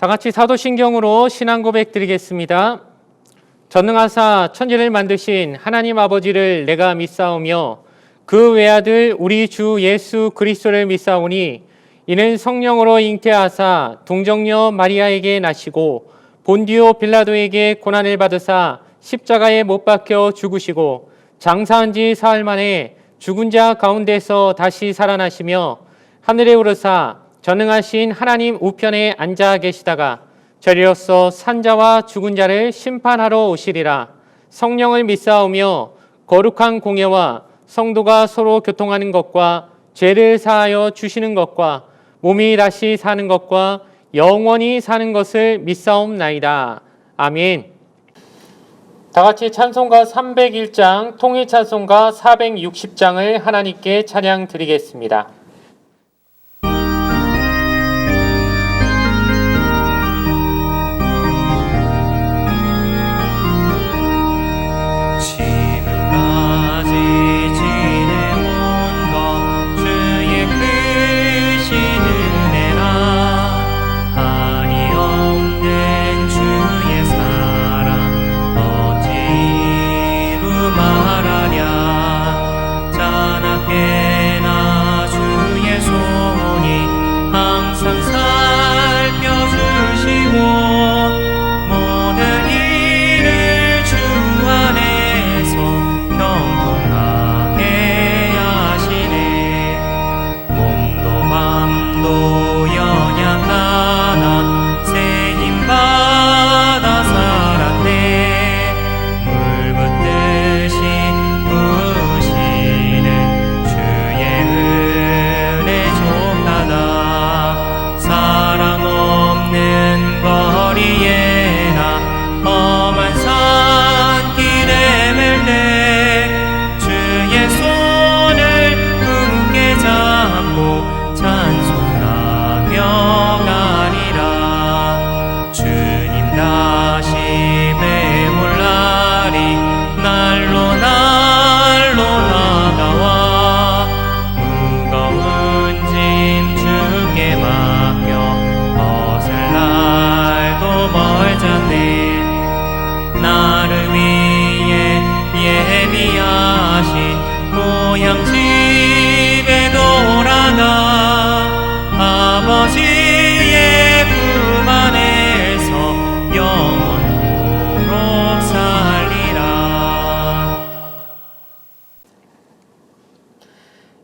다 같이 사도신경으로 신앙 고백 드리겠습니다. 전능하사 천지를 만드신 하나님 아버지를 내가 믿사오며 그 외아들 우리 주 예수 그리스도를 믿사오니 이는 성령으로 잉태하사 동정녀 마리아에게 나시고 본디오 빌라도에게 고난을 받으사 십자가에 못 박혀 죽으시고 장사한 지 사흘 만에 죽은 자 가운데서 다시 살아나시며 하늘에 오르사 전능하신 하나님 우편에 앉아 계시다가 저리로서 산자와 죽은 자를 심판하러 오시리라. 성령을 믿사오며 거룩한 공예와 성도가 서로 교통하는 것과 죄를 사하여 주시는 것과 몸이 다시 사는 것과 영원히 사는 것을 믿사옵나이다. 아멘. 다 같이 찬송가 301장, 통일 찬송가 460장을 하나님께 찬양 드리겠습니다.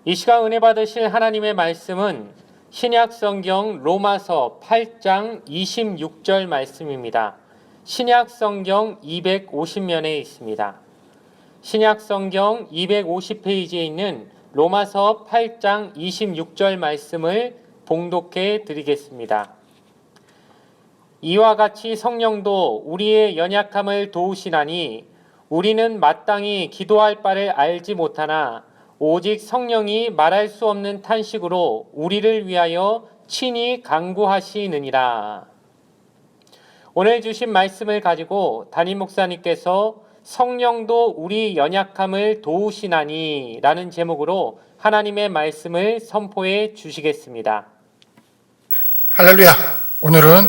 이 시간 은혜 받으실 하나님의 말씀은 신약 성경 로마서 8장 26절 말씀입니다. 신약 성경 250면에 있습니다. 신약 성경 250페이지에 있는 로마서 8장 26절 말씀을 봉독해 드리겠습니다. 이와 같이 성령도 우리의 연약함을 도우시나니 우리는 마땅히 기도할 바를 알지 못하나 오직 성령이 말할 수 없는 탄식으로 우리를 위하여 친히 간구하시느니라. 오늘 주신 말씀을 가지고 담임 목사님께서 성령도 우리 연약함을 도우시나니 라는 제목으로 하나님의 말씀을 선포해 주시겠습니다. 할렐루야. 오늘은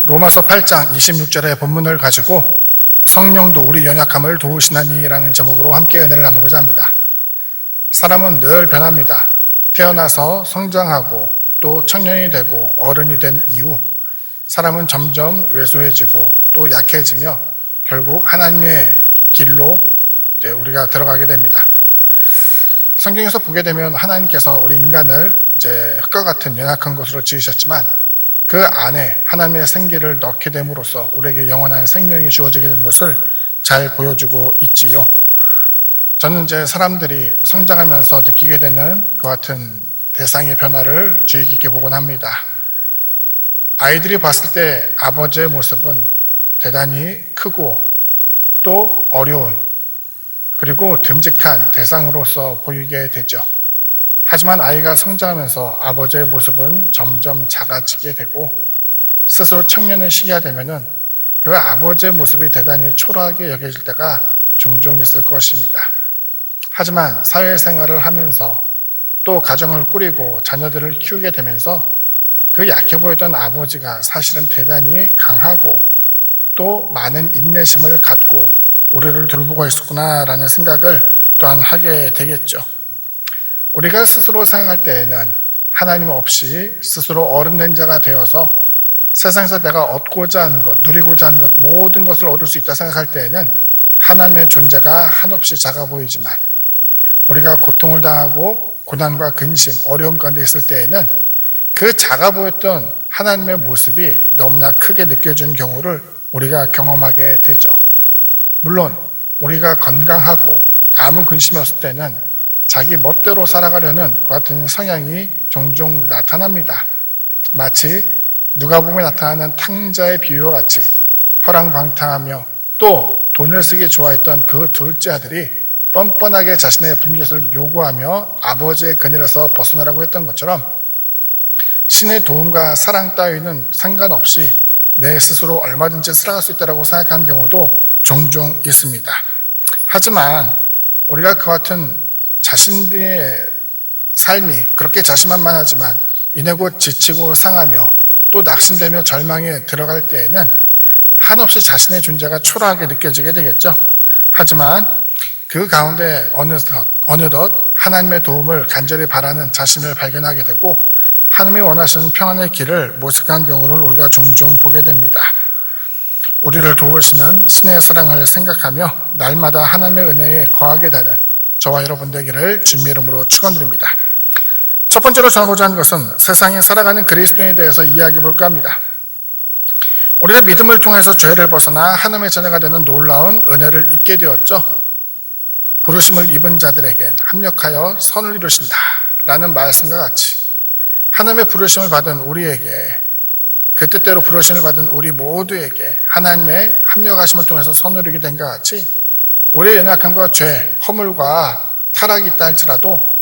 로마서 8장 26절의 본문을 가지고 성령도 우리 연약함을 도우시나니 라는 제목으로 함께 은혜를 나누고자 합니다. 사람은 늘 변합니다. 태어나서 성장하고 또 청년이 되고 어른이 된 이후 사람은 점점 왜소해지고 또 약해지며 결국 하나님의 길로 이제 우리가 들어가게 됩니다. 성경에서 보게 되면 하나님께서 우리 인간을 이제 흙과 같은 연약한 것으로 지으셨지만 그 안에 하나님의 생기를 넣게 됨으로써 우리에게 영원한 생명이 주어지게 된 것을 잘 보여주고 있지요. 저는 이제 사람들이 성장하면서 느끼게 되는 그 같은 대상의 변화를 주의 깊게 보곤 합니다. 아이들이 봤을 때 아버지의 모습은 대단히 크고 또 어려운 그리고 듬직한 대상으로서 보이게 되죠. 하지만 아이가 성장하면서 아버지의 모습은 점점 작아지게 되고 스스로 청년의 시기가 되면은 그 아버지의 모습이 대단히 초라하게 여겨질 때가 종종 있을 것입니다. 하지만 사회생활을 하면서 또 가정을 꾸리고 자녀들을 키우게 되면서 그 약해 보였던 아버지가 사실은 대단히 강하고 또 많은 인내심을 갖고 우리를 돌보고 있었구나라는 생각을 또한 하게 되겠죠. 우리가 스스로 생각할 때에는 하나님 없이 스스로 어른된 자가 되어서 세상에서 내가 얻고자 하는 것, 누리고자 하는 것, 모든 것을 얻을 수 있다 생각할 때에는 하나님의 존재가 한없이 작아 보이지만 우리가 고통을 당하고 고난과 근심, 어려움 가운데 있을 때에는 그 작아 보였던 하나님의 모습이 너무나 크게 느껴지는 경우를 우리가 경험하게 되죠. 물론 우리가 건강하고 아무 근심이 없을 때는 자기 멋대로 살아가려는 것 같은 성향이 종종 나타납니다. 마치 누가복음에 나타나는 탕자의 비유와 같이 허랑방탕하며 또 돈을 쓰기 좋아했던 그 둘째 아들이 뻔뻔하게 자신의 분깃을 요구하며 아버지의 그늘에서 벗어나라고 했던 것처럼 신의 도움과 사랑 따위는 상관없이 내 스스로 얼마든지 살아갈 수 있다고 생각하는 경우도 종종 있습니다. 하지만 우리가 그 같은 자신들의 삶이 그렇게 자신만만하지만 이내 곧 지치고 상하며 또 낙심되며 절망에 들어갈 때에는 한없이 자신의 존재가 초라하게 느껴지게 되겠죠. 하지만 그 가운데 어느덧 하나님의 도움을 간절히 바라는 자신을 발견하게 되고 하나님이 원하시는 평안의 길을 모색한 경우를 우리가 종종 보게 됩니다. 우리를 도우시는 신의 사랑을 생각하며 날마다 하나님의 은혜에 거하게 되는 저와 여러분 되기를 주님의 이름으로 축원드립니다. 첫 번째로 전하고자 하는 것은 세상에 살아가는 그리스도인에 대해서 이야기해 볼까 합니다. 우리가 믿음을 통해서 죄를 벗어나 하나님의 자녀가 되는 놀라운 은혜를 입게 되었죠. 부르심을 입은 자들에겐 합력하여 선을 이루신다 라는 말씀과 같이 하나님의 부르심을 받은 우리에게 그 뜻대로 부르심을 받은 우리 모두에게 하나님의 합력하심을 통해서 선을 이루게 된 것 같이 우리의 연약함과 죄, 허물과 타락이 있다 할지라도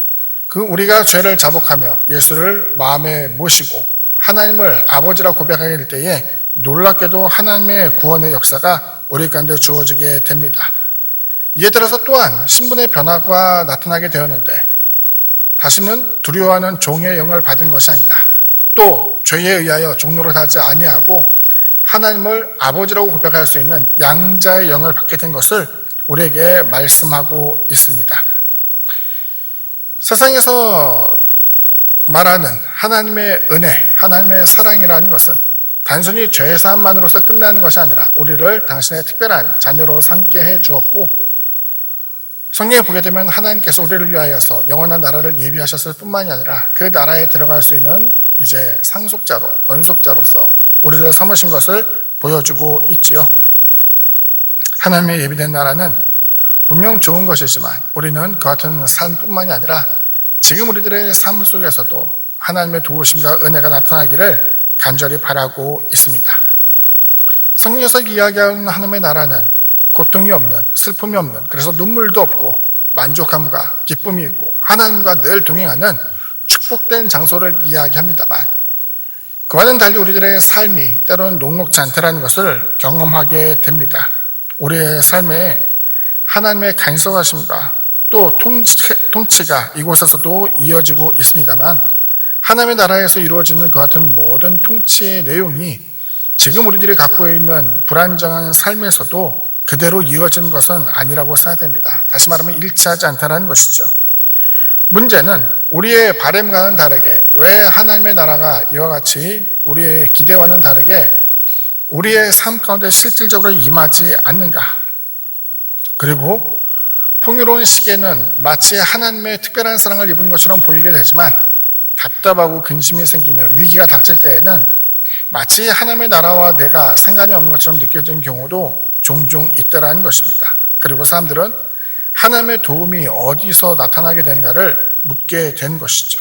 그 우리가 죄를 자복하며 예수를 마음에 모시고 하나님을 아버지라 고백하게 될 때에 놀랍게도 하나님의 구원의 역사가 우리 가운데 주어지게 됩니다. 이에 따라서 또한 신분의 변화가 나타나게 되었는데 다시는 두려워하는 종의 영을 받은 것이 아니다. 또 죄에 의하여 종노릇하지 아니하고 하나님을 아버지라고 고백할 수 있는 양자의 영을 받게 된 것을 우리에게 말씀하고 있습니다. 세상에서 말하는 하나님의 은혜, 하나님의 사랑이라는 것은 단순히 죄 사함만으로서 끝나는 것이 아니라 우리를 당신의 특별한 자녀로 삼게 해 주었고 성경에 보게 되면 하나님께서 우리를 위하여서 영원한 나라를 예비하셨을 뿐만이 아니라 그 나라에 들어갈 수 있는 이제 상속자로, 권속자로서 우리를 삼으신 것을 보여주고 있지요. 하나님의 예비된 나라는 분명 좋은 것이지만 우리는 그 같은 삶뿐만이 아니라 지금 우리들의 삶 속에서도 하나님의 도우심과 은혜가 나타나기를 간절히 바라고 있습니다. 성경에서 이야기하는 하나님의 나라는 고통이 없는, 슬픔이 없는, 그래서 눈물도 없고 만족함과 기쁨이 있고 하나님과 늘 동행하는 축복된 장소를 이야기합니다만 그와는 달리 우리들의 삶이 때로는 녹록지 않다는 것을 경험하게 됩니다. 우리의 삶에 하나님의 간섭하심과 또 통치가 이곳에서도 이어지고 있습니다만 하나님의 나라에서 이루어지는 그 같은 모든 통치의 내용이 지금 우리들이 갖고 있는 불안정한 삶에서도 그대로 이어지는 것은 아니라고 생각됩니다. 다시 말하면 일치하지 않다는 것이죠. 문제는 우리의 바람과는 다르게 왜 하나님의 나라가 이와 같이 우리의 기대와는 다르게 우리의 삶 가운데 실질적으로 임하지 않는가? 그리고 풍요로운 시기에는 마치 하나님의 특별한 사랑을 입은 것처럼 보이게 되지만 답답하고 근심이 생기며 위기가 닥칠 때에는 마치 하나님의 나라와 내가 상관이 없는 것처럼 느껴지는 경우도 종종 있다라는 것입니다. 그리고 사람들은 하나님의 도움이 어디서 나타나게 되는가를 묻게 된 것이죠.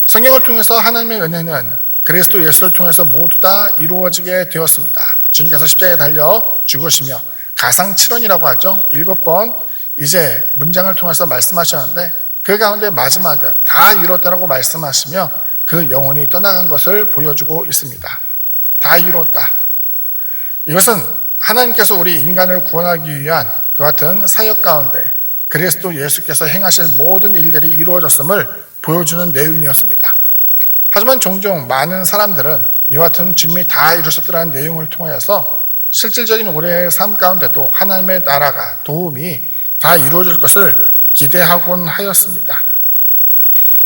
성경을 통해서 하나님의 은혜는 그리스도 예수를 통해서 모두 다 이루어지게 되었습니다. 주님께서 십자가에 달려 죽으시며 가상칠언이라고 하죠. 7번 이제 문장을 통해서 말씀하셨는데 그 가운데 마지막은 다 이뤘다라고 말씀하시며 그 영혼이 떠나간 것을 보여주고 있습니다. 다 이뤘다. 이것은 하나님께서 우리 인간을 구원하기 위한 그 같은 사역 가운데 그리스도 예수께서 행하실 모든 일들이 이루어졌음을 보여주는 내용이었습니다. 하지만 종종 많은 사람들은 이와 같은 주님이 다 이루셨더라는 내용을 통하여서 실질적인 우리의 삶 가운데도 하나님의 나라가 도움이 다 이루어질 것을 기대하곤 하였습니다.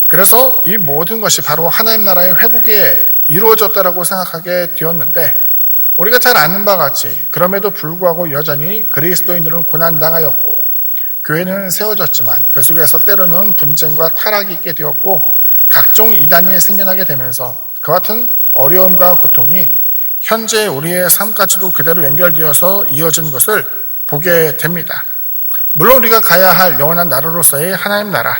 그래서 이 모든 것이 바로 하나님 나라의 회복에 이루어졌다라고 생각하게 되었는데, 우리가 잘 아는 바와 같이 그럼에도 불구하고 여전히 그리스도인들은 고난당하였고 교회는 세워졌지만 그 속에서 때로는 분쟁과 타락이 있게 되었고 각종 이단이 생겨나게 되면서 그 같은 어려움과 고통이 현재 우리의 삶까지도 그대로 연결되어서 이어진 것을 보게 됩니다. 물론 우리가 가야 할 영원한 나라로서의 하나님 나라,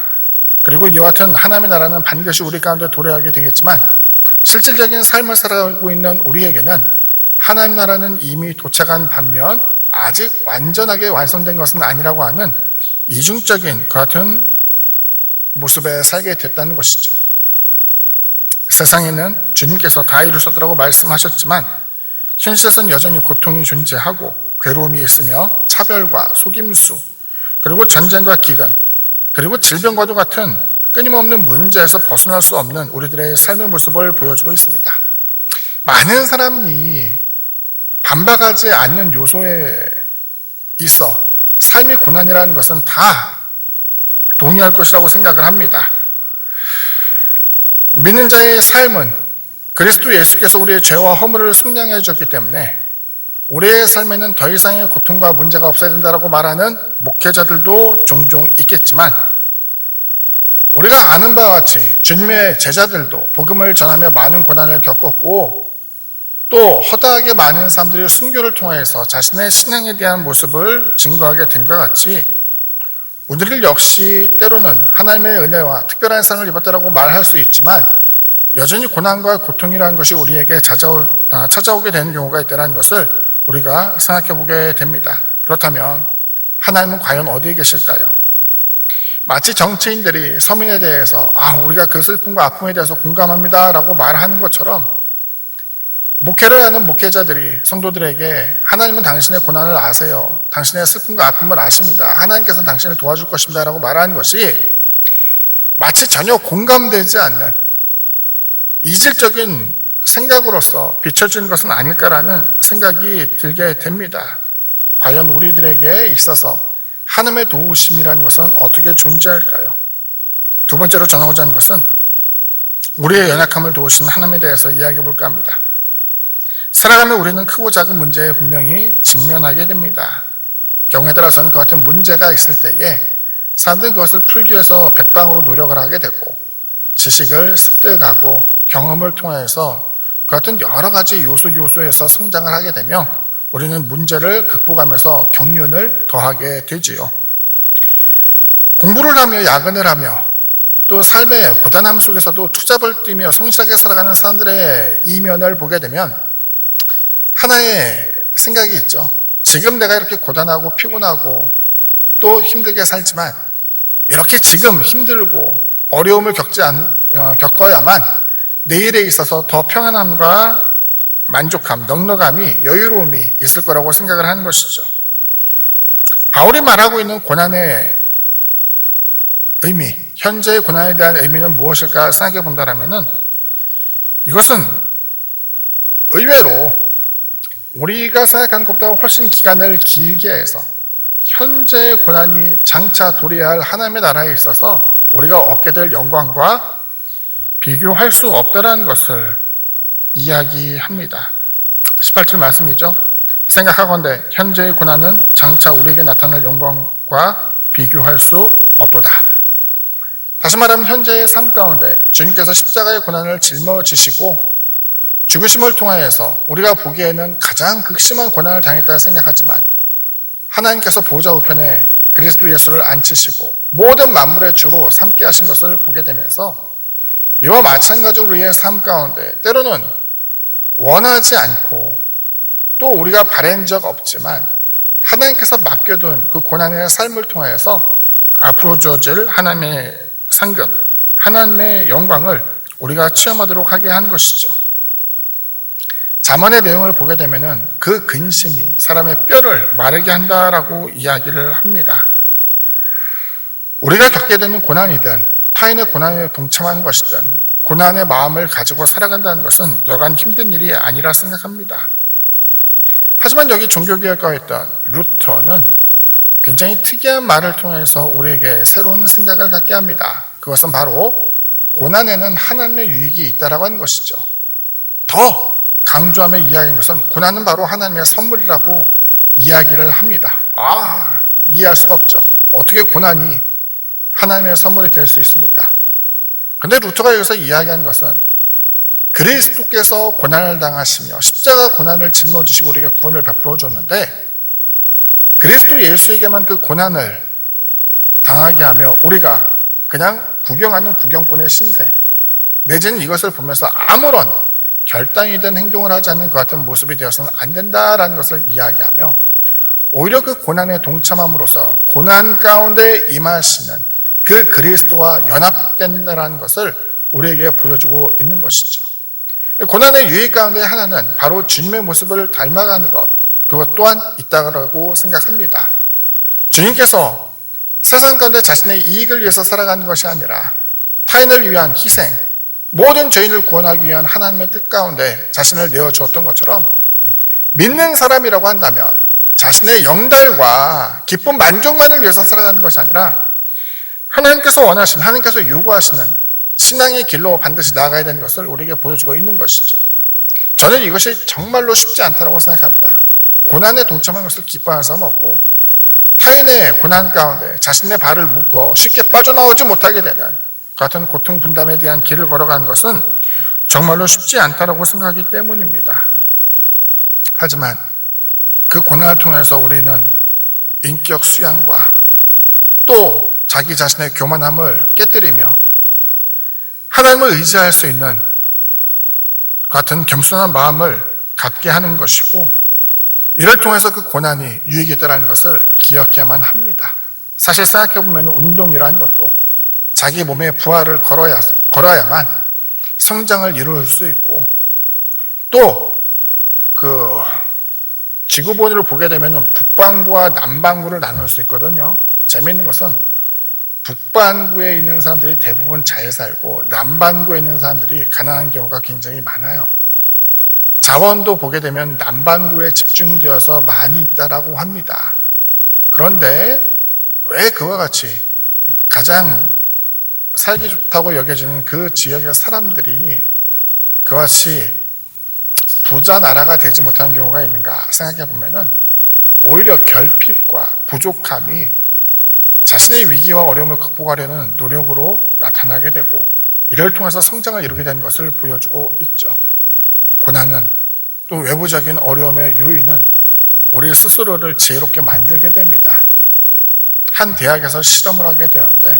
그리고 이와 같은 하나님의 나라는 반드시 우리 가운데 도래하게 되겠지만 실질적인 삶을 살아가고 있는 우리에게는 하나님 나라는 이미 도착한 반면 아직 완전하게 완성된 것은 아니라고 하는 이중적인 그 같은 모습에 살게 됐다는 것이죠. 세상에는 주님께서 다 이루셨다고 말씀하셨지만 현실에서는 여전히 고통이 존재하고 괴로움이 있으며 차별과 속임수, 그리고 전쟁과 기근, 그리고 질병과도 같은 끊임없는 문제에서 벗어날 수 없는 우리들의 삶의 모습을 보여주고 있습니다. 많은 사람이 반박하지 않는 요소에 있어 삶의 고난이라는 것은 다 동의할 것이라고 생각을 합니다. 믿는 자의 삶은 그리스도 예수께서 우리의 죄와 허물을 속량해 주셨기 때문에 우리의 삶에는 더 이상의 고통과 문제가 없어야 된다고 말하는 목회자들도 종종 있겠지만, 우리가 아는 바와 같이 주님의 제자들도 복음을 전하며 많은 고난을 겪었고 또 허다하게 많은 사람들이 순교를 통해서 자신의 신앙에 대한 모습을 증거하게 됨과 같이 우리들 역시 때로는 하나님의 은혜와 특별한 사랑을 입었다라고 말할 수 있지만 여전히 고난과 고통이라는 것이 우리에게 찾아오게 되는 경우가 있다는 것을 우리가 생각해 보게 됩니다. 그렇다면 하나님은 과연 어디에 계실까요? 마치 정치인들이 서민에 대해서 우리가 그 슬픔과 아픔에 대해서 공감합니다 라고 말하는 것처럼 목회를 하는 목회자들이 성도들에게 하나님은 당신의 고난을 아세요, 당신의 슬픔과 아픔을 아십니다, 하나님께서는 당신을 도와줄 것입니다 라고 말하는 것이 마치 전혀 공감되지 않는 이질적인 생각으로서 비춰지는 것은 아닐까라는 생각이 들게 됩니다. 과연 우리들에게 있어서 하나님의 도우심이라는 것은 어떻게 존재할까요? 두 번째로 전하고자 하는 것은 우리의 연약함을 도우시는 하나님에 대해서 이야기해 볼까 합니다. 살아가며 우리는 크고 작은 문제에 분명히 직면하게 됩니다. 경우에 따라서는 그 같은 문제가 있을 때에 사람들은 그것을 풀기 위해서 백방으로 노력을 하게 되고 지식을 습득하고 경험을 통해서 그 같은 여러 가지 요소에서 성장을 하게 되며 우리는 문제를 극복하면서 경륜을 더하게 되지요. 공부를 하며 야근을 하며 또 삶의 고단함 속에서도 투잡을 뛰며 성실하게 살아가는 사람들의 이면을 보게 되면 하나의 생각이 있죠. 지금 내가 이렇게 고단하고 피곤하고 또 힘들게 살지만 이렇게 지금 힘들고 어려움을 겪어야만 내일에 있어서 더 평안함과 만족감, 넉넉함이, 여유로움이 있을 거라고 생각을 하는 것이죠. 바울이 말하고 있는 고난의 의미, 현재의 고난에 대한 의미는 무엇일까 생각해 본다면 이것은 의외로 우리가 생각하는 것보다 훨씬 기간을 길게 해서 현재의 고난이 장차 도래할 하나님의 나라에 있어서 우리가 얻게 될 영광과 비교할 수 없다는 것을 이야기합니다. 18절 말씀이죠. 생각하건대 현재의 고난은 장차 우리에게 나타날 영광과 비교할 수 없도다. 다시 말하면 현재의 삶 가운데 주님께서 십자가의 고난을 짊어지시고 죽으심을 통하여서 우리가 보기에는 가장 극심한 고난을 당했다 생각하지만 하나님께서 보좌 우편에 그리스도 예수를 앉히시고 모든 만물의 주로 삼게 하신 것을 보게 되면서 이와 마찬가지로 우리의 삶 가운데 때로는 원하지 않고 또 우리가 바란 적 없지만 하나님께서 맡겨둔 그 고난의 삶을 통해서 앞으로 주어질 하나님의 상급, 하나님의 영광을 우리가 체험하도록 하게 하는 것이죠. 잠언의 내용을 보게 되면은 그 근심이 사람의 뼈를 마르게 한다라고 이야기를 합니다. 우리가 겪게 되는 고난이든 타인의 고난에 동참하는 것이든 고난의 마음을 가지고 살아간다는 것은 여간 힘든 일이 아니라 생각합니다. 하지만 여기 종교개혁가에 있던 루터는 굉장히 특이한 말을 통해서 우리에게 새로운 생각을 갖게 합니다. 그것은 바로 고난에는 하나님의 유익이 있다라고 하는 것이죠. 더 강조하며 이야기한 것은 고난은 바로 하나님의 선물이라고 이야기를 합니다. 이해할 수가 없죠. 어떻게 고난이 하나님의 선물이 될 수 있습니까? 그런데 루터가 여기서 이야기한 것은 그리스도께서 고난을 당하시며 십자가 고난을 짊어지시고 우리에게 구원을 베풀어 줬는데 그리스도 예수에게만 그 고난을 당하게 하며 우리가 그냥 구경하는 구경꾼의 신세, 내지는 이것을 보면서 아무런 결단이 된 행동을 하지 않는 그 같은 모습이 되어서는 안 된다라는 것을 이야기하며 오히려 그 고난에 동참함으로써 고난 가운데 임하시는 그 그리스도와 연합된다라는 것을 우리에게 보여주고 있는 것이죠. 고난의 유익 가운데 하나는 바로 주님의 모습을 닮아가는 것, 그것 또한 있다고 생각합니다. 주님께서 세상 가운데 자신의 이익을 위해서 살아가는 것이 아니라 타인을 위한 희생, 모든 죄인을 구원하기 위한 하나님의 뜻 가운데 자신을 내어주었던 것처럼 믿는 사람이라고 한다면 자신의 영달과 기쁨 만족만을 위해서 살아가는 것이 아니라 하나님께서 원하시는, 하나님께서 요구하시는 신앙의 길로 반드시 나아가야 되는 것을 우리에게 보여주고 있는 것이죠. 저는 이것이 정말로 쉽지 않다고 생각합니다. 고난에 동참하는 것을 기뻐하는 사람은 없고 타인의 고난 가운데 자신의 발을 묶어 쉽게 빠져나오지 못하게 되는 같은 고통 분담에 대한 길을 걸어가는 것은 정말로 쉽지 않다고 생각하기 때문입니다. 하지만 그 고난을 통해서 우리는 인격 수양과 또 자기 자신의 교만함을 깨뜨리며 하나님을 의지할 수 있는 같은 겸손한 마음을 갖게 하는 것이고 이를 통해서 그 고난이 유익이 있다는 것을 기억해야만 합니다. 사실 생각해보면 운동이라는 것도 자기 몸의 부하를 걸어야만 성장을 이룰 수 있고 또 그 지구본을 보게 되면 북반구와 남반구를 나눌 수 있거든요. 재미있는 것은 북반구에 있는 사람들이 대부분 잘 살고 남반구에 있는 사람들이 가난한 경우가 굉장히 많아요. 자원도 보게 되면 남반구에 집중되어서 많이 있다라고 합니다. 그런데 왜 그와 같이 가장 살기 좋다고 여겨지는 그 지역의 사람들이 그와 같이 부자 나라가 되지 못하는 경우가 있는가 생각해 보면은 오히려 결핍과 부족함이 자신의 위기와 어려움을 극복하려는 노력으로 나타나게 되고 이를 통해서 성장을 이루게 되는 것을 보여주고 있죠. 고난은 또 외부적인 어려움의 요인은 우리 스스로를 지혜롭게 만들게 됩니다. 한 대학에서 실험을 하게 되는데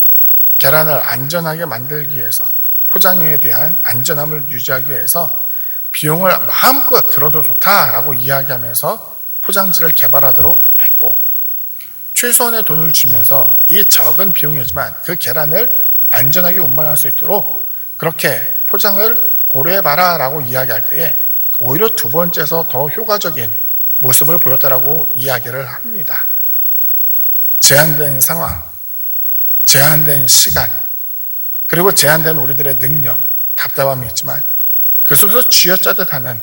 계란을 안전하게 만들기 위해서 포장에 대한 안전함을 유지하기 위해서 비용을 마음껏 들어도 좋다라고 이야기하면서 포장지를 개발하도록 했고 최소한의 돈을 주면서 이 적은 비용이지만 그 계란을 안전하게 운반할 수 있도록 그렇게 포장을 고려해봐라 라고 이야기할 때에 오히려 두 번째에서 더 효과적인 모습을 보였다라고 이야기를 합니다. 제한된 상황, 제한된 시간, 그리고 제한된 우리들의 능력, 답답함이 있지만 그 속에서 쥐어짜듯 하는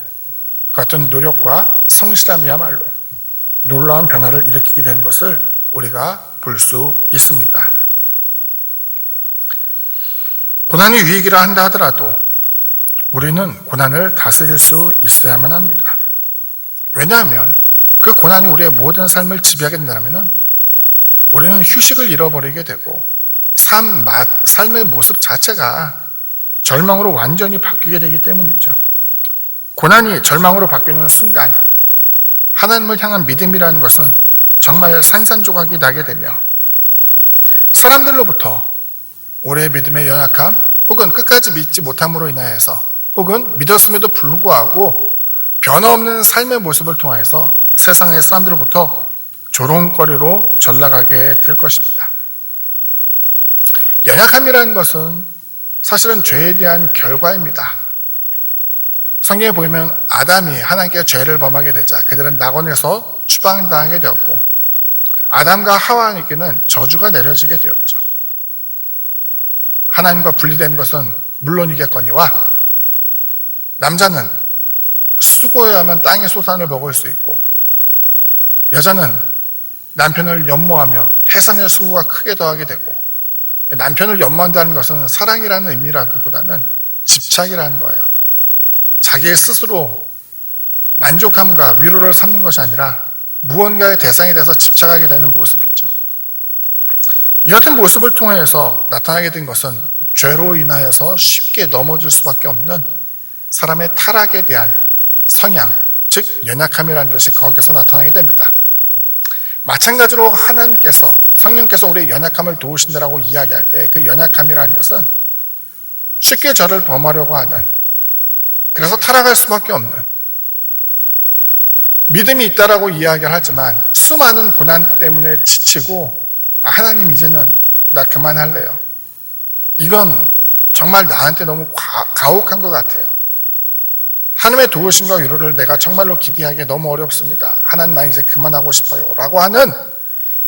같은 노력과 성실함이야말로 놀라운 변화를 일으키게 되는 것을 우리가 볼 수 있습니다. 고난이 유익이라 한다 하더라도 우리는 고난을 다스릴 수 있어야만 합니다. 왜냐하면 그 고난이 우리의 모든 삶을 지배하게 된다면 우리는 휴식을 잃어버리게 되고 삶의 모습 자체가 절망으로 완전히 바뀌게 되기 때문이죠. 고난이 절망으로 바뀌는 순간 하나님을 향한 믿음이라는 것은 정말 산산조각이 나게 되며 사람들로부터 우리의 믿음의 연약함 혹은 끝까지 믿지 못함으로 인하여서 혹은 믿었음에도 불구하고 변화없는 삶의 모습을 통해서 세상의 사람들로부터 조롱거리로 전락하게 될 것입니다. 연약함이라는 것은 사실은 죄에 대한 결과입니다. 성경에 보면 아담이 하나님께 죄를 범하게 되자 그들은 낙원에서 추방당하게 되었고 아담과 하와에게는 저주가 내려지게 되었죠. 하나님과 분리된 것은 물론이겠거니와 남자는 수고해야 하면 땅의 소산을 먹을 수 있고 여자는 남편을 연모하며 해산의 수고가 크게 더하게 되고 남편을 연모한다는 것은 사랑이라는 의미라기보다는 집착이라는 거예요. 자기의 스스로 만족함과 위로를 삼는 것이 아니라 무언가의 대상이 돼서 집착하게 되는 모습이죠. 이 같은 모습을 통해서 나타나게 된 것은 죄로 인하여서 쉽게 넘어질 수밖에 없는 사람의 타락에 대한 성향, 즉 연약함이라는 것이 거기서 나타나게 됩니다. 마찬가지로 하나님께서, 성령께서 우리의 연약함을 도우신다라고 이야기할 때 그 연약함이라는 것은 쉽게 저를 범하려고 하는, 그래서 타락할 수밖에 없는, 믿음이 있다라고 이야기를 하지만 수많은 고난 때문에 지치고 하나님 이제는 나 그만할래요. 이건 정말 나한테 너무 가혹한 것 같아요. 하나님의 도우심과 위로를 내가 정말로 기대하기 너무 어렵습니다. 하나님 나 이제 그만하고 싶어요 라고 하는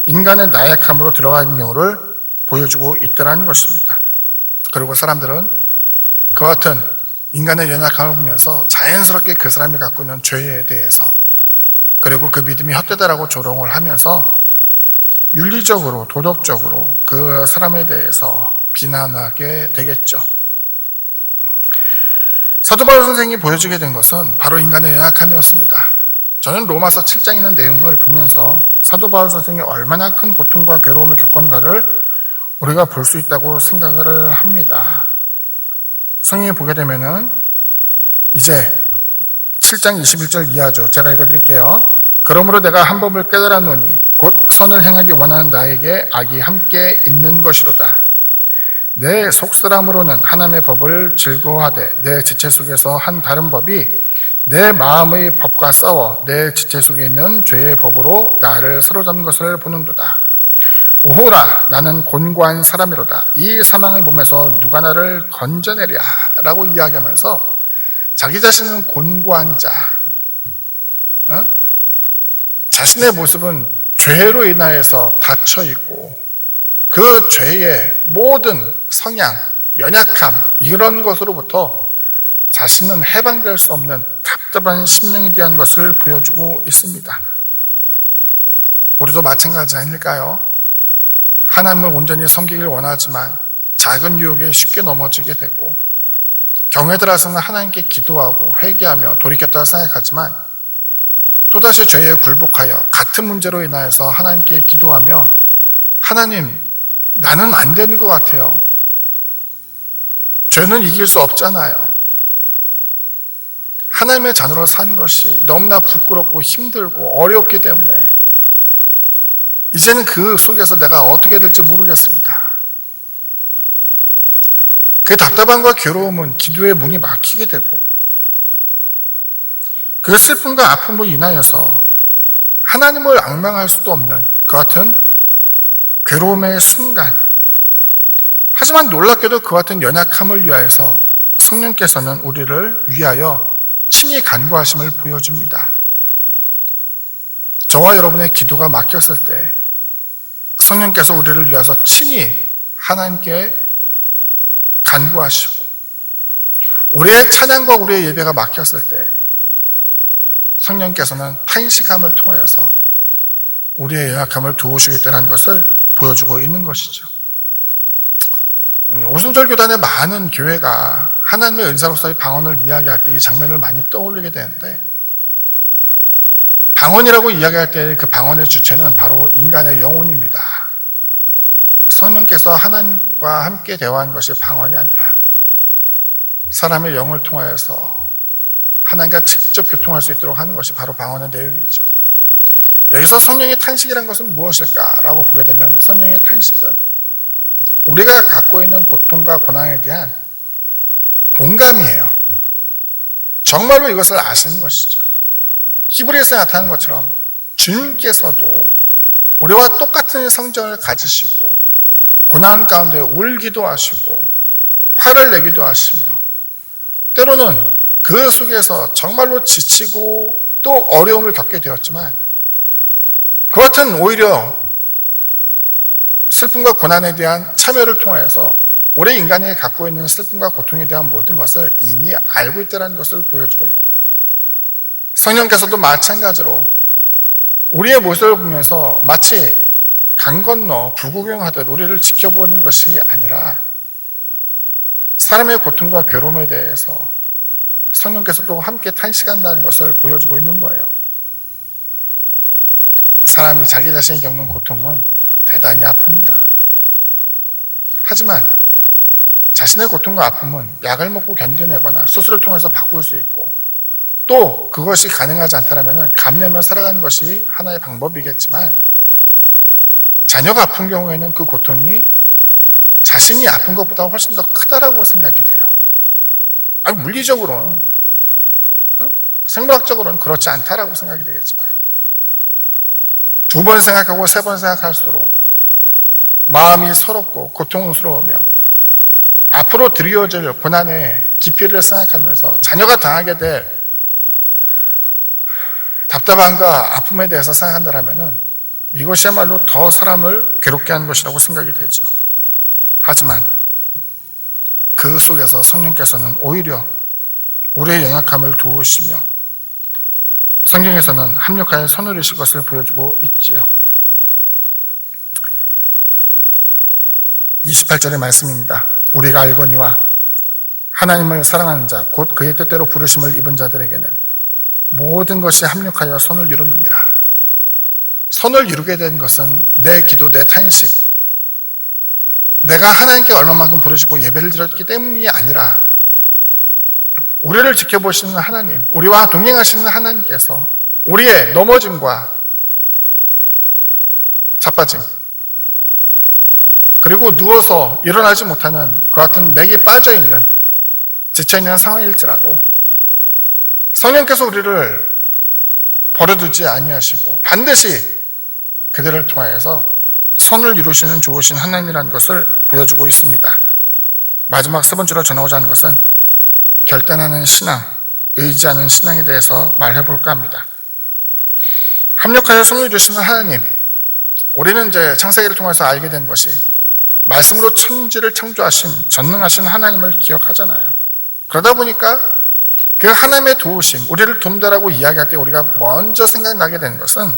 인간의 나약함으로 들어가는 경우를 보여주고 있더라는 것입니다. 그리고 사람들은 그와 같은 인간의 연약함을 보면서 자연스럽게 그 사람이 갖고 있는 죄에 대해서 그리고 그 믿음이 헛되다라고 조롱을 하면서 윤리적으로 도덕적으로 그 사람에 대해서 비난하게 되겠죠. 사도 바울 선생이 보여주게 된 것은 바로 인간의 연약함이었습니다. 저는 로마서 7장에 있는 내용을 보면서 사도 바울 선생이 얼마나 큰 고통과 괴로움을 겪었는가를 우리가 볼 수 있다고 생각을 합니다. 성경에 보게 되면은 이제 7장 21절 이하죠. 제가 읽어드릴게요. 그러므로 내가 한 법을 깨달았노니 곧 선을 행하기 원하는 나에게 악이 함께 있는 것이로다. 내 속사람으로는 하나님의 법을 즐거워하되 내 지체 속에서 한 다른 법이 내 마음의 법과 싸워 내 지체 속에 있는 죄의 법으로 나를 사로잡는 것을 보는도다. 오호라 나는 곤고한 사람이로다. 이 사망의 몸에서 누가 나를 건져내랴 라고 이야기하면서 자기 자신은 곤고한 자, 자신의 모습은 죄로 인하여서 닫혀있고 그 죄의 모든 성향, 연약함 이런 것으로부터 자신은 해방될 수 없는 답답한 심령에 대한 것을 보여주고 있습니다. 우리도 마찬가지 아닐까요? 하나님을 온전히 섬기길 원하지만 작은 유혹에 쉽게 넘어지게 되고 경우에 따라서는 하나님께 기도하고 회개하며 돌이켰다고 생각하지만 또다시 죄에 굴복하여 같은 문제로 인하여서 하나님께 기도하며 하나님 나는 안 되는 것 같아요. 죄는 이길 수 없잖아요. 하나님의 자녀로 사는 것이 너무나 부끄럽고 힘들고 어렵기 때문에 이제는 그 속에서 내가 어떻게 될지 모르겠습니다. 그 답답함과 괴로움은 기도의 문이 막히게 되고 그 슬픔과 아픔으로 인하여서 하나님을 앙망할 수도 없는 그 같은 괴로움의 순간, 하지만 놀랍게도 그 같은 연약함을 위하여서 성령께서는 우리를 위하여 친히 간구하심을 보여줍니다. 저와 여러분의 기도가 막혔을 때 성령께서 우리를 위해서 친히 하나님께 간구하시고 우리의 찬양과 우리의 예배가 막혔을 때 성령께서는 탄식함을 통하여서 우리의 연약함을 도우시겠다는 것을 보여주고 있는 것이죠. 오순절 교단의 많은 교회가 하나님의 은사로서의 방언을 이야기할 때 이 장면을 많이 떠올리게 되는데 방언이라고 이야기할 때 그 방언의 주체는 바로 인간의 영혼입니다. 성령께서 하나님과 함께 대화한 것이 방언이 아니라 사람의 영을 통하여서 하나님과 직접 교통할 수 있도록 하는 것이 바로 방언의 내용이죠. 여기서 성령의 탄식이라는 것은 무엇일까라고 보게 되면 성령의 탄식은 우리가 갖고 있는 고통과 고난에 대한 공감이에요. 정말로 이것을 아시는 것이죠. 히브리서에 나타나는 것처럼 주님께서도 우리와 똑같은 성정을 가지시고 고난 가운데 울기도 하시고 화를 내기도 하시며 때로는 그 속에서 정말로 지치고 또 어려움을 겪게 되었지만 그 같은 오히려 슬픔과 고난에 대한 참여를 통해서 우리 인간이 갖고 있는 슬픔과 고통에 대한 모든 것을 이미 알고 있다는 것을 보여주고 있고, 성령께서도 마찬가지로 우리의 모습을 보면서 마치 강 건너 불구경하듯 우리를 지켜보는 것이 아니라 사람의 고통과 괴로움에 대해서 성령께서도 함께 탄식한다는 것을 보여주고 있는 거예요. 사람이 자기 자신이 겪는 고통은 대단히 아픕니다. 하지만 자신의 고통과 아픔은 약을 먹고 견뎌내거나 수술을 통해서 바꿀 수 있고, 또 그것이 가능하지 않다면 감내며 살아가는 것이 하나의 방법이겠지만, 자녀가 아픈 경우에는 그 고통이 자신이 아픈 것보다 훨씬 더 크다라고 생각이 돼요. 아니, 물리적으로는, 생물학적으로는 그렇지 않다라고 생각이 되겠지만, 2번 생각하고 3번 생각할수록 마음이 서럽고 고통스러우며 앞으로 드리워질 고난의 깊이를 생각하면서 자녀가 당하게 될 답답함과 아픔에 대해서 생각한다면 이것이야말로 더 사람을 괴롭게 하는 것이라고 생각이 되죠. 하지만 그 속에서 성령께서는 오히려 우리의 연약함을 도우시며 성경에서는 합력하여 손을 이실 것을 보여주고 있지요. 28절의 말씀입니다. 우리가 알거니와 하나님을 사랑하는 자 곧 그의 뜻대로 부르심을 입은 자들에게는 모든 것이 합력하여 선을 이루느니라. 선을 이루게 된 것은 내 기도, 내 탄식, 내가 하나님께 얼마만큼 부르시고 예배를 드렸기 때문이 아니라 우리를 지켜보시는 하나님, 우리와 동행하시는 하나님께서 우리의 넘어짐과 자빠짐, 그리고 누워서 일어나지 못하는 그 같은 맥이 빠져있는 지쳐있는 상황일지라도 성령께서 우리를 버려두지 아니하시고 반드시 그들을 통하여서 선을 이루시는 좋으신 하나님이라는 것을 보여주고 있습니다. 마지막 3번째로 전하고자 하는 것은 결단하는 신앙, 의지하는 신앙에 대해서 말해볼까 합니다. 합력하여 선을 이루시는 하나님, 우리는 이제 창세기를 통해서 알게 된 것이 말씀으로 천지를 창조하신 전능하신 하나님을 기억하잖아요. 그러다 보니까 그 하나님의 도우심, 우리를 돕다라고 이야기할 때 우리가 먼저 생각나게 되는 것은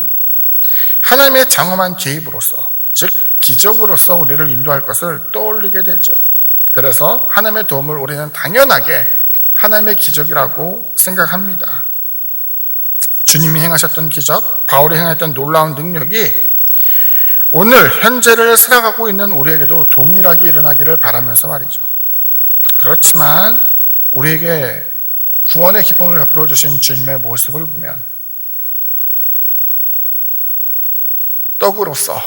하나님의 장엄한 개입으로서, 즉 기적으로서 우리를 인도할 것을 떠올리게 되죠. 그래서 하나님의 도움을 우리는 당연하게 하나님의 기적이라고 생각합니다. 주님이 행하셨던 기적, 바울이 행했던 놀라운 능력이 오늘 현재를 살아가고 있는 우리에게도 동일하게 일어나기를 바라면서 말이죠. 그렇지만 우리에게 구원의 기쁨을 베풀어 주신 주님의 모습을 보면 떡으로서,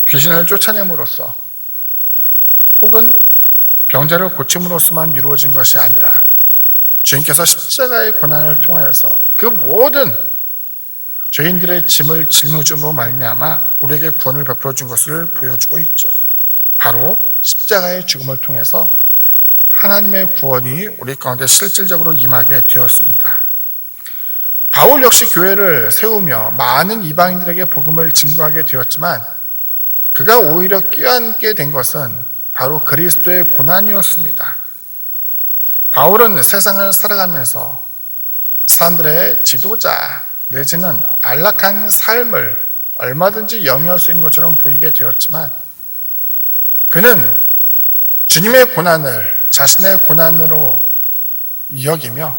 귀신을 쫓아냄으로써, 혹은 병자를 고침으로써만 이루어진 것이 아니라 주님께서 십자가의 고난을 통하여서 그 모든 죄인들의 짐을 짊어짐으로 말미암아 우리에게 구원을 베풀어 준 것을 보여주고 있죠. 바로 십자가의 죽음을 통해서 하나님의 구원이 우리 가운데 실질적으로 임하게 되었습니다. 바울 역시 교회를 세우며 많은 이방인들에게 복음을 증거하게 되었지만 그가 오히려 껴안게 된 것은 바로 그리스도의 고난이었습니다. 바울은 세상을 살아가면서 사람들의 지도자 내지는 안락한 삶을 얼마든지 영위할 수 있는 것처럼 보이게 되었지만 그는 주님의 고난을 자신의 고난으로 여기며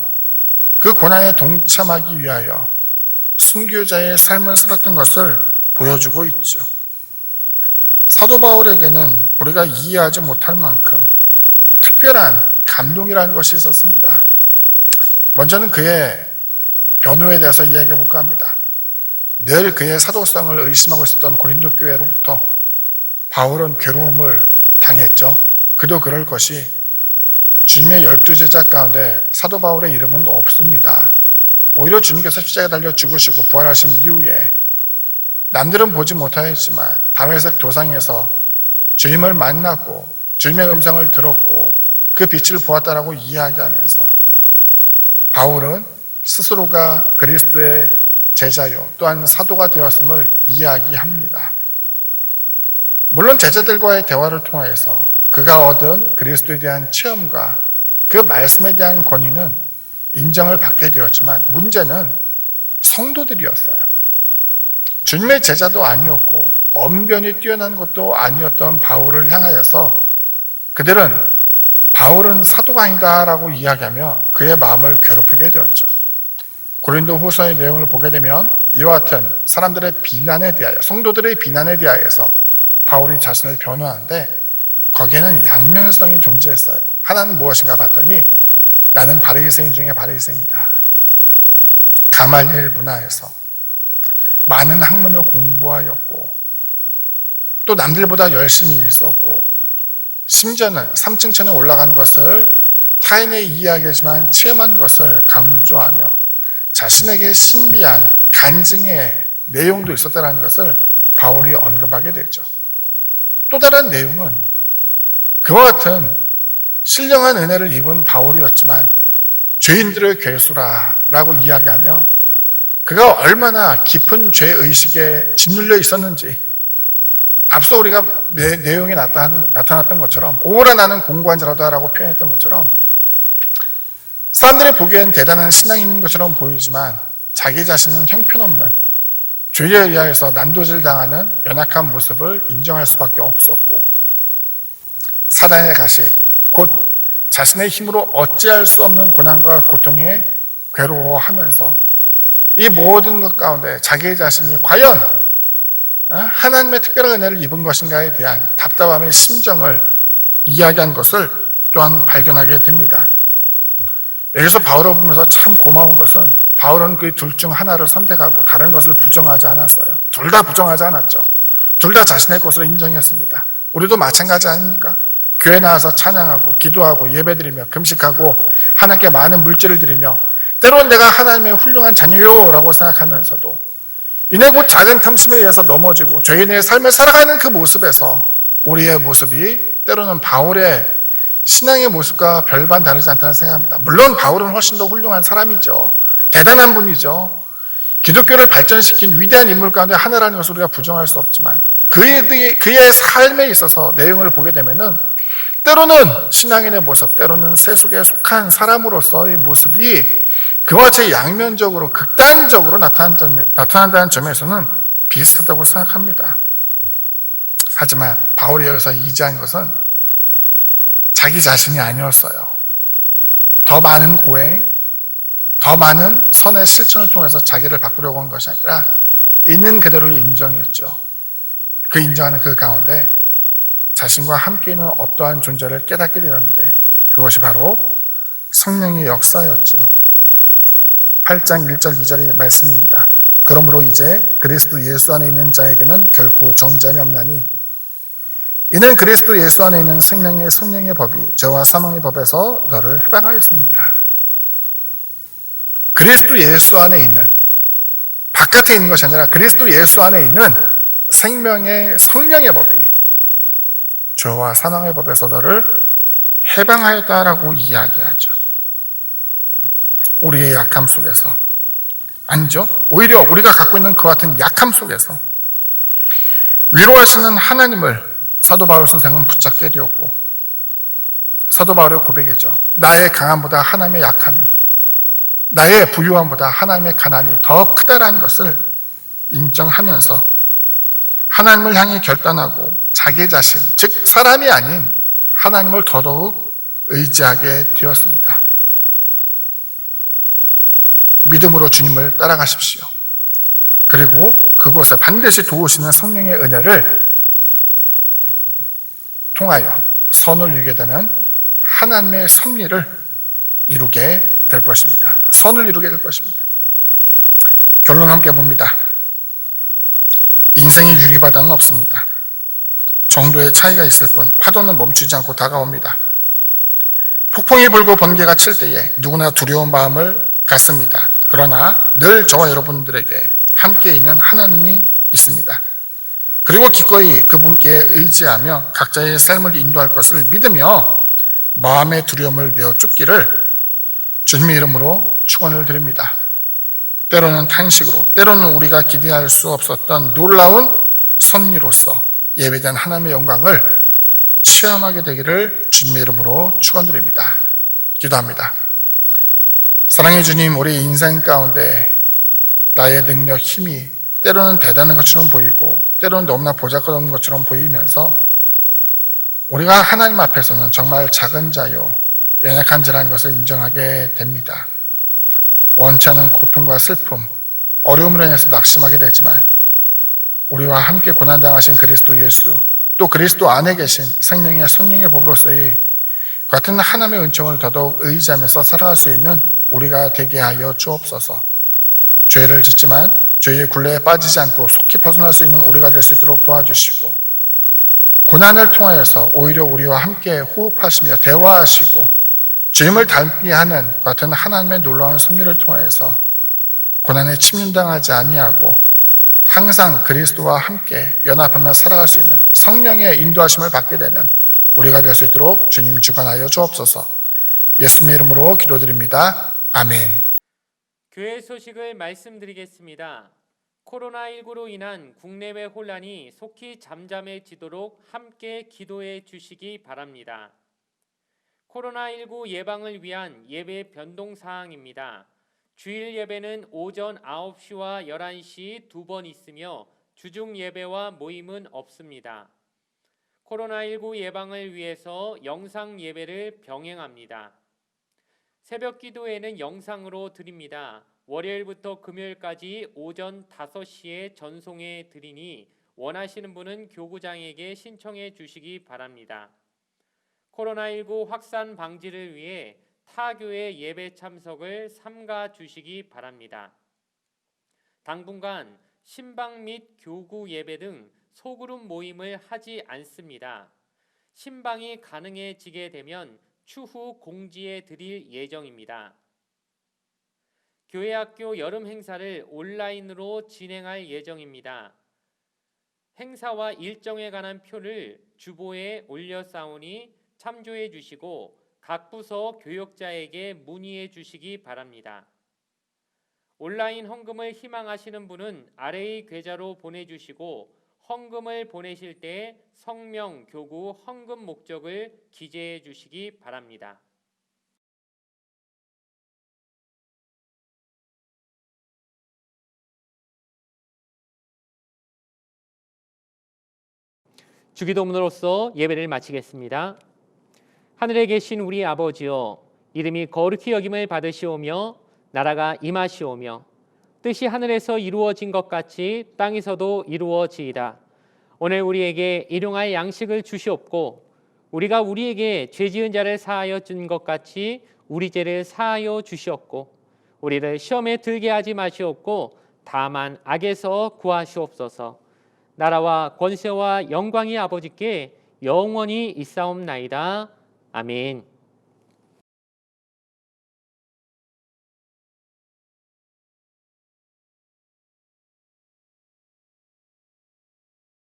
그 고난에 동참하기 위하여 순교자의 삶을 살았던 것을 보여주고 있죠. 사도 바울에게는 우리가 이해하지 못할 만큼 특별한 감동이라는 것이 있었습니다. 먼저는 그의 변호에 대해서 이야기해 볼까 합니다. 늘 그의 사도성을 의심하고 있었던 고린도 교회로부터 바울은 괴로움을 당했죠. 그도 그럴 것이 주님의 12제자 가운데 사도 바울의 이름은 없습니다. 오히려 주님께서 십자가에 달려 죽으시고 부활하신 이후에 남들은 보지 못하였지만 다메섹 도상에서 주님을 만났고 주님의 음성을 들었고 그 빛을 보았다라고 이야기하면서 바울은 스스로가 그리스도의 제자요 또한 사도가 되었음을 이야기합니다. 물론 제자들과의 대화를 통해서 그가 얻은 그리스도에 대한 체험과 그 말씀에 대한 권위는 인정을 받게 되었지만 문제는 성도들이었어요. 주님의 제자도 아니었고 언변이 뛰어난 것도 아니었던 바울을 향하여서 그들은 바울은 사도가 아니다라고 이야기하며 그의 마음을 괴롭히게 되었죠. 고린도 후서의 내용을 보게 되면 이와 같은 사람들의 비난에 대하여, 성도들의 비난에 대하여서 바울이 자신을 변호하는데 거기에는 양면성이 존재했어요. 하나는 무엇인가 봤더니 나는 바리새인 중에 바리새인이다. 가말리엘 문화에서 많은 학문을 공부하였고 또 남들보다 열심히 있었고 심지어는 3층천에 올라간 것을 타인의 이야기지만 체험한 것을 강조하며 자신에게 신비한 간증의 내용도 있었다는 것을 바울이 언급하게 되죠. 또 다른 내용은 그와 같은 신령한 은혜를 입은 바울이었지만 죄인들의 괴수라라고 이야기하며 그가 얼마나 깊은 죄의식에 짓눌려 있었는지 앞서 우리가 내용에 나타났던 것처럼 오라 나는 공고한 자라다 라고 표현했던 것처럼 사람들이 보기엔 대단한 신앙인인 것처럼 보이지만 자기 자신은 형편없는 죄에 의하여서 난도질 당하는 연약한 모습을 인정할 수밖에 없었고 사단의 가시 곧 자신의 힘으로 어찌할 수 없는 고난과 고통에 괴로워하면서 이 모든 것 가운데 자기 자신이 과연 하나님의 특별한 은혜를 입은 것인가에 대한 답답함의 심정을 이야기한 것을 또한 발견하게 됩니다. 여기서 바울을 보면서 참 고마운 것은 바울은 그 둘 중 하나를 선택하고 다른 것을 부정하지 않았어요. 둘 다 부정하지 않았죠. 둘 다 자신의 것으로 인정했습니다. 우리도 마찬가지 아닙니까? 교회 나와서 찬양하고 기도하고 예배드리며 금식하고 하나님께 많은 물질을 드리며 때로는 내가 하나님의 훌륭한 자녀요 라고 생각하면서도 이내 곧 작은 탐심에 의해서 넘어지고 죄인의 삶을 살아가는 그 모습에서 우리의 모습이 때로는 바울의 신앙의 모습과 별반 다르지 않다는 생각합니다. 물론 바울은 훨씬 더 훌륭한 사람이죠. 대단한 분이죠. 기독교를 발전시킨 위대한 인물 가운데 하나라는 것을 우리가 부정할 수 없지만 그의 삶에 있어서 내용을 보게 되면은 때로는 신앙인의 모습, 때로는 세속에 속한 사람으로서의 모습이 그와 같이 양면적으로 극단적으로 나타난다는 점에서는 비슷하다고 생각합니다. 하지만 바울이 여기서 이지한 것은 자기 자신이 아니었어요. 더 많은 고행, 더 많은 선의 실천을 통해서 자기를 바꾸려고 한 것이 아니라 있는 그대로를 인정했죠. 그 인정하는 그 가운데 자신과 함께 있는 어떠한 존재를 깨닫게 되었는데 그것이 바로 성령의 역사였죠. 8장 1절 2절의 말씀입니다. 그러므로 이제 그리스도 예수 안에 있는 자에게는 결코 정죄함이 없나니 이는 그리스도 예수 안에 있는 생명의 성령의 법이 죄와 사망의 법에서 너를 해방하였습니다. 그리스도 예수 안에 있는, 바깥에 있는 것이 아니라 그리스도 예수 안에 있는 생명의 성령의 법이 죄와 사망의 법에서 너를 해방하였다라고 이야기하죠. 우리의 약함 속에서, 아니죠. 오히려 우리가 갖고 있는 그와 같은 약함 속에서 위로하시는 하나님을 사도 바울 선생은 붙잡게 되었고 사도 바울의 고백이죠. 나의 강함보다 하나님의 약함이, 나의 부유함보다 하나님의 가난이 더 크다라는 것을 인정하면서 하나님을 향해 결단하고 자기 자신, 즉 사람이 아닌 하나님을 더더욱 의지하게 되었습니다. 믿음으로 주님을 따라가십시오. 그리고 그곳에 반드시 도우시는 성령의 은혜를 통하여 선을 이루게 되는 하나님의 섭리를 이루게 될 것입니다. 선을 이루게 될 것입니다. 결론 함께 봅니다. 인생의 유리바다는 없습니다. 정도의 차이가 있을 뿐 파도는 멈추지 않고 다가옵니다. 폭풍이 불고 번개가 칠 때에 누구나 두려운 마음을 갖습니다. 그러나 늘 저와 여러분들에게 함께 있는 하나님이 있습니다. 그리고 기꺼이 그분께 의지하며 각자의 삶을 인도할 것을 믿으며 마음의 두려움을 내어 쫓기를 주님의 이름으로 축원을 드립니다. 때로는 탄식으로, 때로는 우리가 기대할 수 없었던 놀라운 섭리로서 예배된 하나님의 영광을 체험하게 되기를 주님의 이름으로 축원드립니다. 기도합니다. 사랑해 주님, 우리 인생 가운데 나의 능력, 힘이 때로는 대단한 것처럼 보이고 때로는 너무나 보잘것없는 것처럼 보이면서 우리가 하나님 앞에서는 정말 작은 자요, 연약한 자라는 것을 인정하게 됩니다. 원치 않은 고통과 슬픔, 어려움으로 인해서 낙심하게 되지만 우리와 함께 고난당하신 그리스도 예수, 또 그리스도 안에 계신 생명의 성령의 법으로서의 같은 하나님의 은총을 더더욱 의지하면서 살아갈 수 있는 우리가 되게 하여 주옵소서. 죄를 짓지만 죄의 굴레에 빠지지 않고 속히 벗어날 수 있는 우리가 될 수 있도록 도와주시고, 고난을 통하여서 오히려 우리와 함께 호흡하시며 대화하시고 주님을 닮게 하는 같은 하나님의 놀라운 섭리를 통하여서 고난에 침륜당하지 아니하고 항상 그리스도와 함께 연합하며 살아갈 수 있는 성령의 인도하심을 받게 되는 우리가 될 수 있도록 주님 주관하여 주옵소서. 예수님의 이름으로 기도드립니다. 아멘. 교회 소식을 말씀드리겠습니다. 코로나19로 인한 국내외 혼란이 속히 잠잠해지도록 함께 기도해 주시기 바랍니다. 코로나19 예방을 위한 예배 변동 사항입니다. 주일 예배는 오전 9시와 11시 2번 있으며 주중 예배와 모임은 없습니다. 코로나19 예방을 위해서 영상 예배를 병행합니다. 새벽 기도회는 영상으로 드립니다. 월요일부터 금요일까지 오전 5시에 전송해 드리니 원하시는 분은 교구장에게 신청해 주시기 바랍니다. 코로나19 확산 방지를 위해 타교회 예배 참석을 삼가 주시기 바랍니다. 당분간 신방 및 교구 예배 등 소그룹 모임을 하지 않습니다. 신방이 가능해지게 되면 추후 공지해 드릴 예정입니다. 교회학교 여름 행사를 온라인으로 진행할 예정입니다. 행사와 일정에 관한 표를 주보에 올려 싸우니 참조해 주시고 각 부서 교역자에게 문의해 주시기 바랍니다. 온라인 헌금을 희망하시는 분은 아래의 계좌로 보내주시고 헌금을 보내실 때 성명, 교구, 헌금 목적을 기재해 주시기 바랍니다. 주기도문으로서 예배를 마치겠습니다. 하늘에 계신 우리 아버지여, 이름이 거룩히 여김을 받으시오며 나라가 임하시오며 뜻이 하늘에서 이루어진 것 같이 땅에서도 이루어지이다. 오늘 우리에게 일용할 양식을 주시옵고 우리가 우리에게 죄 지은 자를 사하여 준 것 같이 우리 죄를 사하여 주시옵고 우리를 시험에 들게 하지 마시옵고 다만 악에서 구하시옵소서. 나라와 권세와 영광이 아버지께 영원히 있사옵나이다. 아멘.